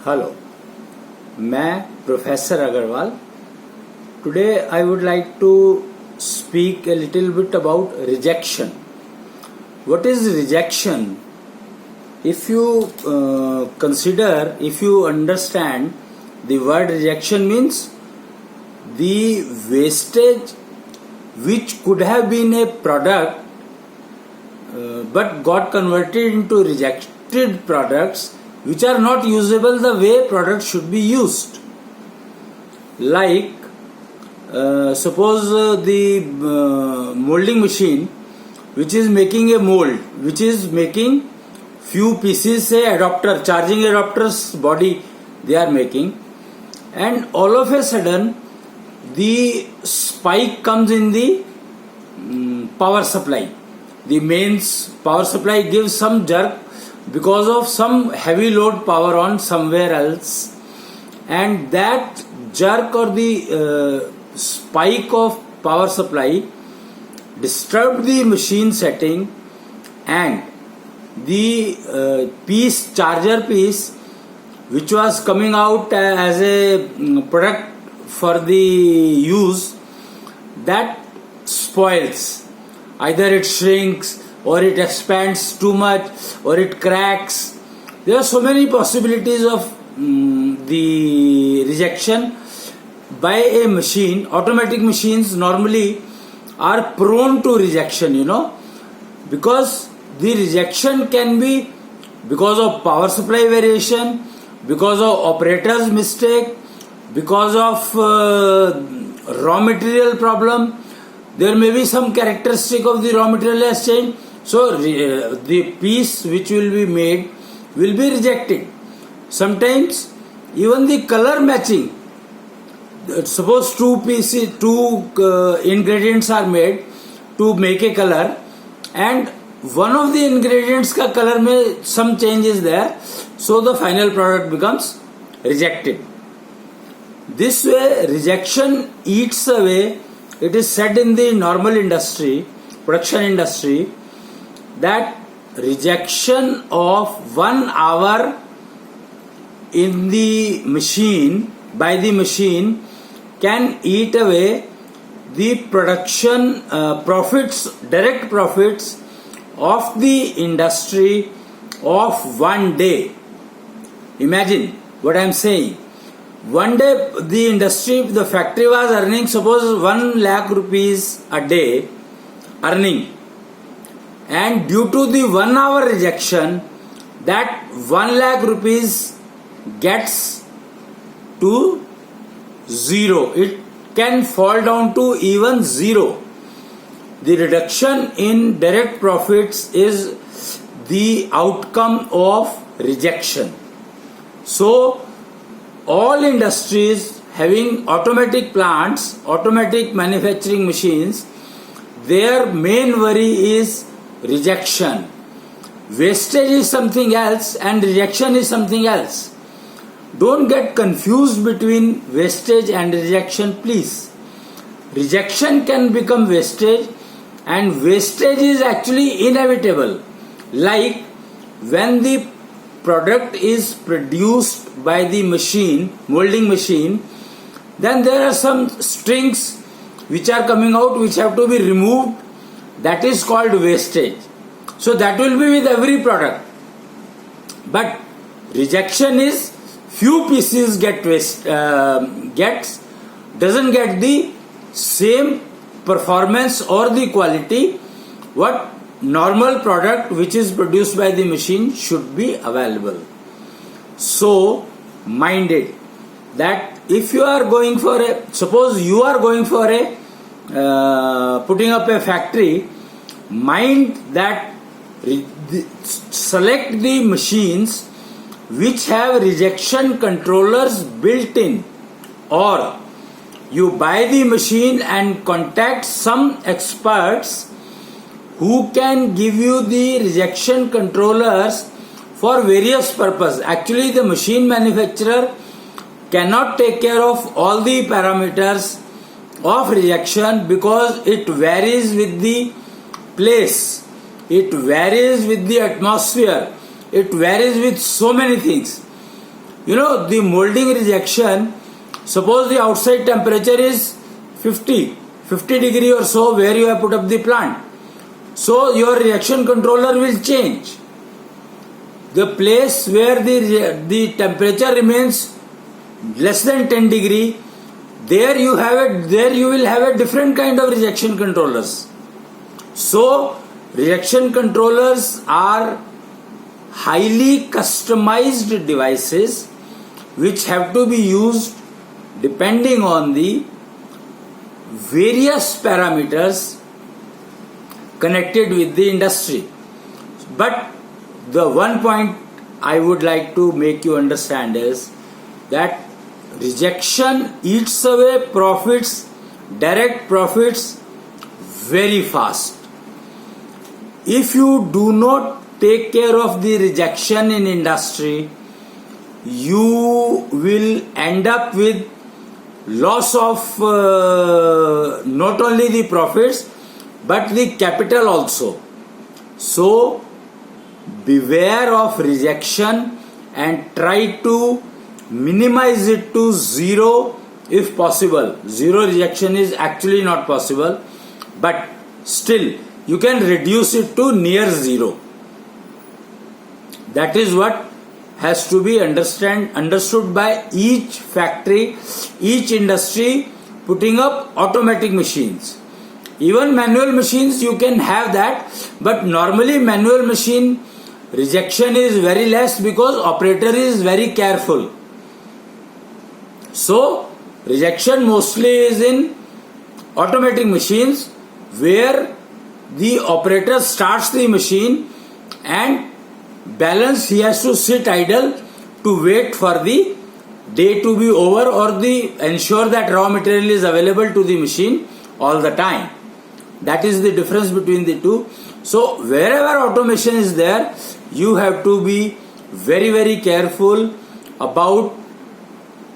Hello, मैं professor Agrawal. Today I would like to speak a little bit about rejection. What is rejection? If you if you understand, the word rejection means the wastage which could have been a product but got converted into rejected products which are not usable the way products should be used. Like suppose the molding machine which is making a mold, which is making few pieces, say adapter, charging adapters body they are making, and all of a sudden the spike comes in the power supply. The mains power supply gives some jerk because of some heavy load power on somewhere else, and that jerk or the spike of power supply disturbed the machine setting, and the charger piece which was coming out as a product for the use, that spoils. Either it shrinks, or it expands too much, or it cracks. There are so many possibilities of the rejection by a machine. Automatic machines normally are prone to rejection, because the rejection can be because of power supply variation, because of operator's mistake, because of raw material problem. There may be some characteristic of the raw material has changed. So the piece which will be made will be rejected. Sometimes even the color matching. Suppose two ingredients are made to make a color, and one of the ingredients ka color mein some change is there, so the final product becomes rejected. This way rejection eats away. It is said in the normal industry, production industry, that rejection of 1 hour in the machine, by the machine, can eat away the production profits, direct profits of the industry of 1 day. Imagine what I am saying. 1 day the industry, the factory was earning, suppose 1 lakh rupees a day earning, and due to the 1 hour rejection, that 1 lakh rupees gets to zero. It can fall down to even zero. The reduction in direct profits is the outcome of rejection. So all industries having automatic plants, automatic manufacturing machines, their main worry is rejection. Wastage is something else and rejection is something else. Don't get confused between wastage and rejection, please. Rejection can become wastage, and wastage is actually inevitable. Like when the product is produced by the machine, molding machine, then there are some strings which are coming out which have to be removed. That is called wastage. So that will be with every product. But rejection is few pieces doesn't get the same performance or the quality what normal product which is produced by the machine should be available. So mind it that if you are going for suppose you are going for putting up a factory, mind that select the machines which have rejection controllers built in, or you buy the machine and contact some experts who can give you the rejection controllers for various purposes. Actually, the machine manufacturer cannot take care of all the parameters of rejection because it varies with the place, it varies with the atmosphere, it varies with so many things. The molding rejection, suppose the outside temperature is 50 degree or so where you have put up the plant. So your reaction controller will change. The place where the temperature remains less than 10 degree, there you will have a different kind of rejection controllers. So rejection controllers are highly customized devices which have to be used depending on the various parameters connected with the industry. But the one point I would like to make you understand is that rejection eats away profits, direct profits, very fast. If you do not take care of the rejection in industry, you will end up with loss of not only the profits but the capital also. So beware of rejection and try to minimize it to zero if possible. Zero rejection is actually not possible, but still you can reduce it to near zero. That is what has to be understood by each factory, each industry putting up automatic machines. Even manual machines you can have that, but normally manual machine rejection is very less because operator is very careful. So rejection mostly is in automatic machines where the operator starts the machine and balance he has to sit idle to wait for the day to be over or ensure that raw material is available to the machine all the time. That is the difference between the two. So wherever automation is there, you have to be very, very careful about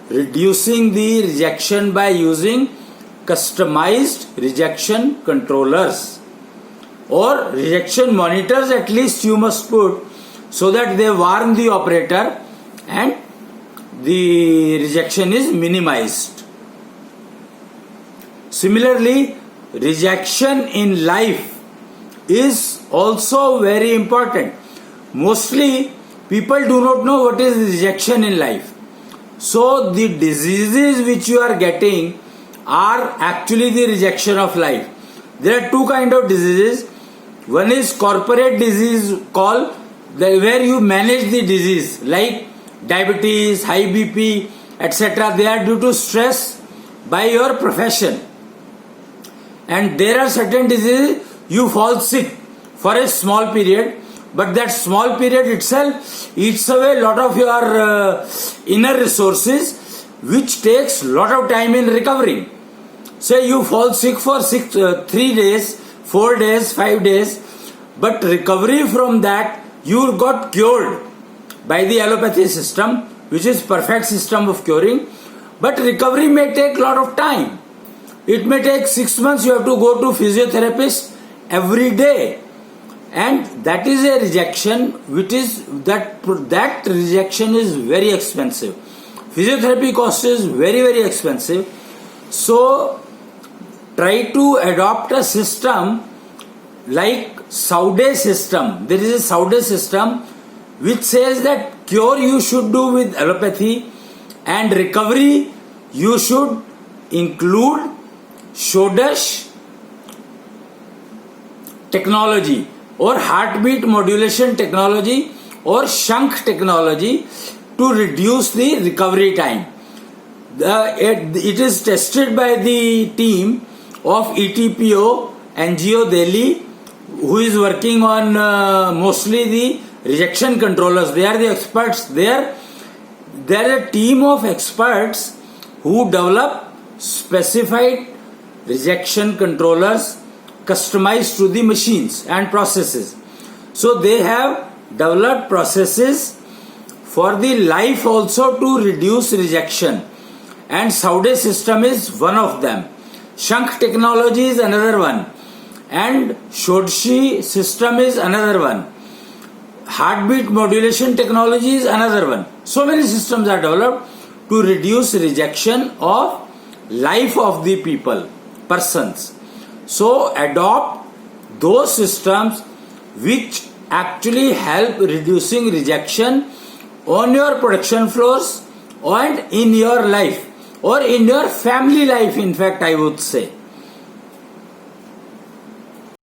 reducing the rejection by using customized rejection controllers or rejection monitors. At least you must put, so that they warn the operator and the rejection is minimized. Similarly, rejection in life is also very important. Mostly people do not know what is rejection in life. So the diseases which you are getting are actually the rejection of life. There are two kinds of diseases. One is corporate disease where you manage the disease like diabetes, high BP, etc. They are due to stress by your profession. And there are certain diseases you fall sick for a small period, but that small period itself eats away a lot of your inner resources, which takes a lot of time in recovering. Say you fall sick for 3 days, 4 days, 5 days, but recovery from that you got cured by the allopathy system, which is perfect system of curing, but recovery may take a lot of time. It may take 6 months. You have to go to physiotherapist every day, and that is a rejection which is that rejection is very expensive. Physiotherapy cost is very, very expensive. So try to adopt a system like Saude system. There is a Saude system which says that cure you should do with allopathy and recovery you should include Shodash technology or heartbeat modulation technology or shunt technology to reduce the recovery time. It is tested by the team of ETPO, NGO Delhi, who is working on mostly the rejection controllers. They are the experts there. There are a team of experts who develop specified rejection controllers customized to the machines and processes. So they have developed processes for the life also to reduce rejection, and Saude system is one of them. Shunt technology is another one, and Shodash system is another one. Heartbeat modulation technology is another one. So many systems are developed to reduce rejection of life of the persons. So adopt those systems which actually help reducing rejection on your production floors and in your life or in your family life, in fact, I would say.